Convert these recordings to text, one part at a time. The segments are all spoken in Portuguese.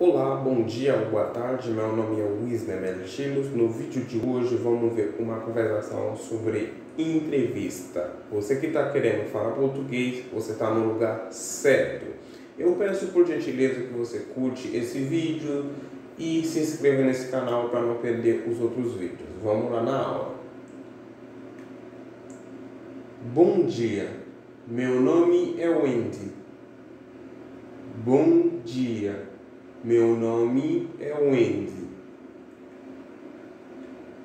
Olá, bom dia, boa tarde, meu nome é Wisner Melichilos. No vídeo de hoje vamos ver uma conversação sobre entrevista. Você que está querendo falar português, você está no lugar certo. Eu peço por gentileza que você curte esse vídeo e se inscreva nesse canal para não perder os outros vídeos. Vamos lá na aula. Bom dia, meu nome é Wendy. Bom dia. Meu nome é Wendy.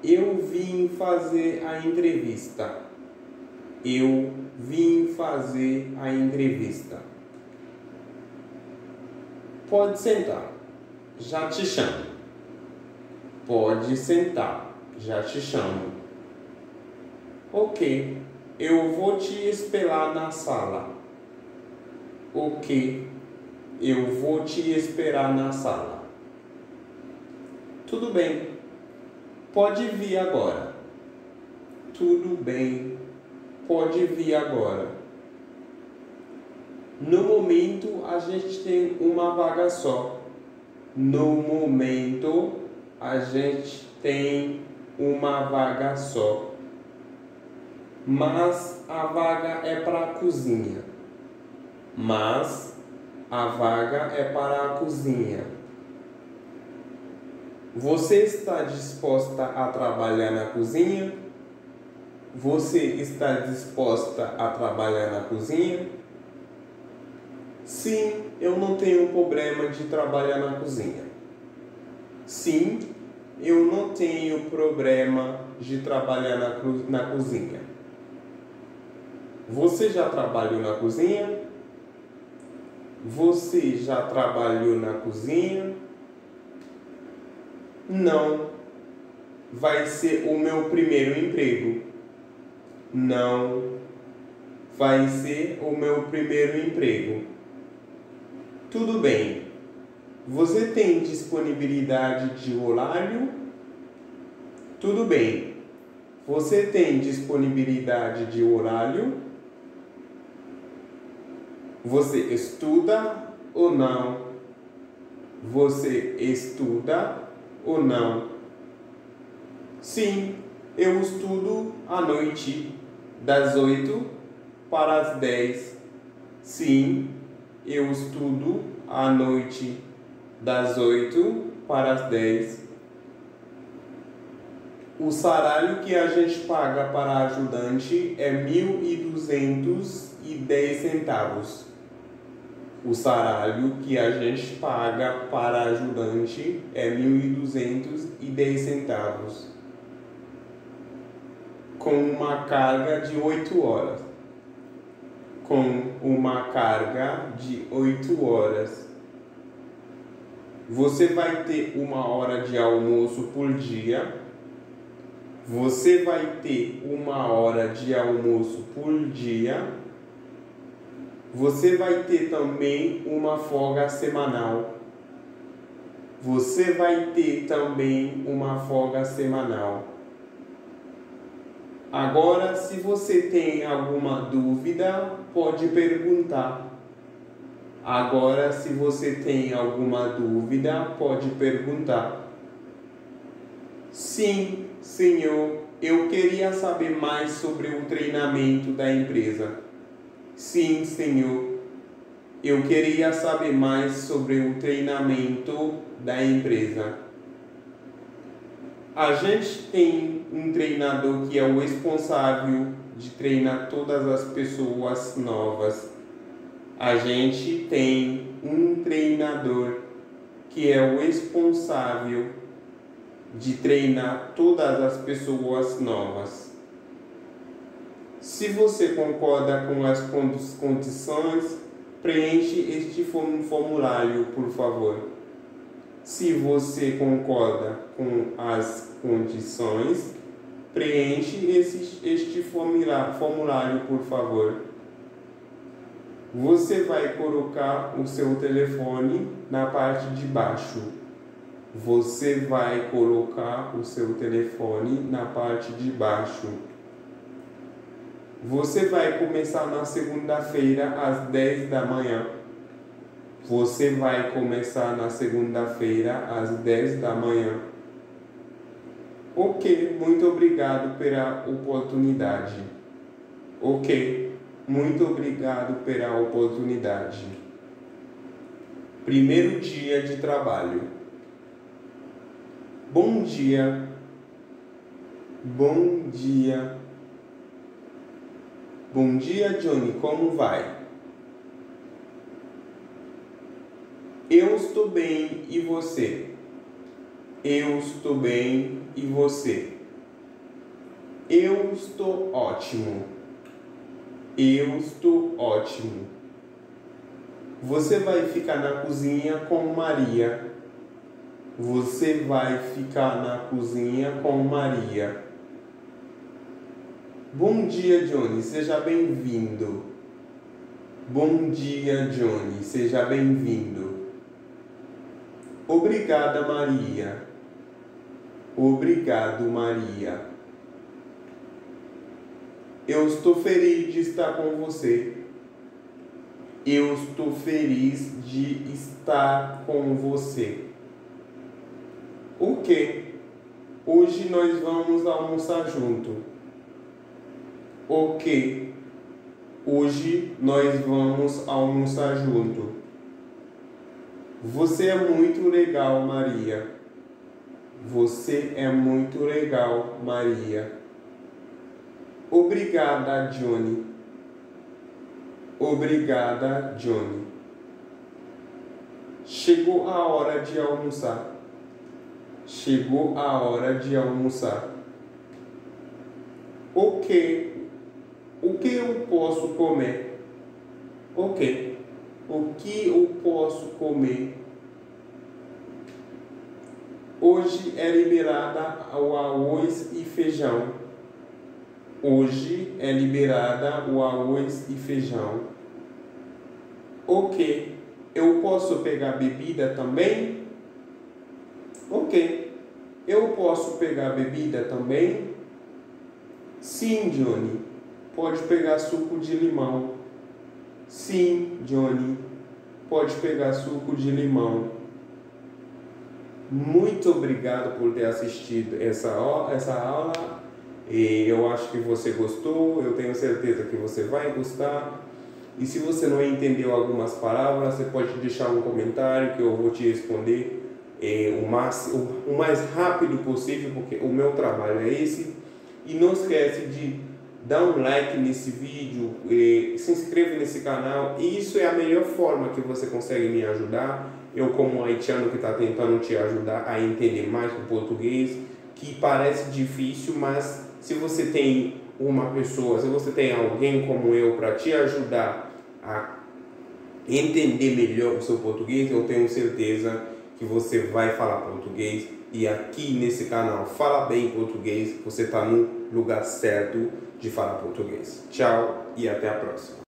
Eu vim fazer a entrevista. Eu vim fazer a entrevista. Pode sentar. Já te chamo. Pode sentar. Já te chamo. Ok. Eu vou te esperar na sala. Ok. Eu vou te esperar na sala. Tudo bem. Pode vir agora. Tudo bem. Pode vir agora. No momento, a gente tem uma vaga só. No momento, a gente tem uma vaga só. Mas a vaga é para a cozinha. Mas a vaga é para a cozinha. Você está disposta a trabalhar na cozinha? Você está disposta a trabalhar na cozinha? Sim, eu não tenho problema de trabalhar na cozinha. Sim, eu não tenho problema de trabalhar na cozinha. Você já trabalhou na cozinha? Você já trabalhou na cozinha? Não. Vai ser o meu primeiro emprego. Não. Vai ser o meu primeiro emprego. Tudo bem. Você tem disponibilidade de horário? Tudo bem. Você tem disponibilidade de horário? Você estuda ou não? Você estuda ou não? Sim, eu estudo à noite, das 8 para as 10. Sim, eu estudo à noite, das 8 para as 10. O salário que a gente paga para ajudante é R$ 1.210. O salário que a gente paga para ajudante é R$ 1.210, com uma carga de 8 horas. Com uma carga de 8 horas. Você vai ter 1 hora de almoço por dia. Você vai ter 1 hora de almoço por dia. Você vai ter também uma folga semanal. Você vai ter também uma folga semanal. Agora, se você tem alguma dúvida, pode perguntar. Agora, se você tem alguma dúvida, pode perguntar. Sim, senhor, eu queria saber mais sobre o treinamento da empresa. Sim, senhor. Eu queria saber mais sobre o treinamento da empresa. A gente tem um treinador que é o responsável de treinar todas as pessoas novas. A gente tem um treinador que é o responsável de treinar todas as pessoas novas. Se você concorda com as condições, preenche este formulário, por favor. Se você concorda com as condições, preenche este formulário, por favor. Você vai colocar o seu telefone na parte de baixo. Você vai colocar o seu telefone na parte de baixo. Você vai começar na segunda-feira às 10 da manhã. Você vai começar na segunda-feira às 10 da manhã. Ok, muito obrigado pela oportunidade. Ok, muito obrigado pela oportunidade. Primeiro dia de trabalho. Bom dia. Bom dia. Bom dia, Johnny. Como vai? Eu estou bem, e você? Eu estou bem, e você? Eu estou ótimo. Eu estou ótimo. Você vai ficar na cozinha com Maria. Você vai ficar na cozinha com Maria. Bom dia, Johnny. Seja bem-vindo. Bom dia, Johnny. Seja bem-vindo. Obrigada, Maria. Obrigado, Maria. Eu estou feliz de estar com você. Eu estou feliz de estar com você. Ok. Hoje nós vamos almoçar junto. Ok. Hoje nós vamos almoçar junto. Você é muito legal, Maria. Você é muito legal, Maria. Obrigada, Johnny. Obrigada, Johnny. Chegou a hora de almoçar. Chegou a hora de almoçar. Ok. O que eu posso comer? Ok. O que eu posso comer? Hoje é liberada o arroz e feijão. Hoje é liberada o arroz e feijão. Ok. Eu posso pegar bebida também? Ok. Eu posso pegar bebida também? Sim, Johnny. Pode pegar suco de limão. Sim, Johnny. Pode pegar suco de limão. Muito obrigado por ter assistido essa aula. E eu acho que você gostou. Eu tenho certeza que você vai gostar. E se você não entendeu algumas palavras, você pode deixar um comentário que eu vou te responder o mais rápido possível, porque o meu trabalho é esse. E não esquece de dar um like nesse vídeo, se inscreve nesse canal. Isso é a melhor forma que você consegue me ajudar. Eu, como haitiano que está tentando te ajudar a entender mais o português, que parece difícil, mas se você tem uma pessoa, se você tem alguém como eu para te ajudar a entender melhor o seu português, eu tenho certeza que você vai falar português. E aqui nesse canal Fala Bem Português, você está no lugar certo de falar português. Tchau e até a próxima.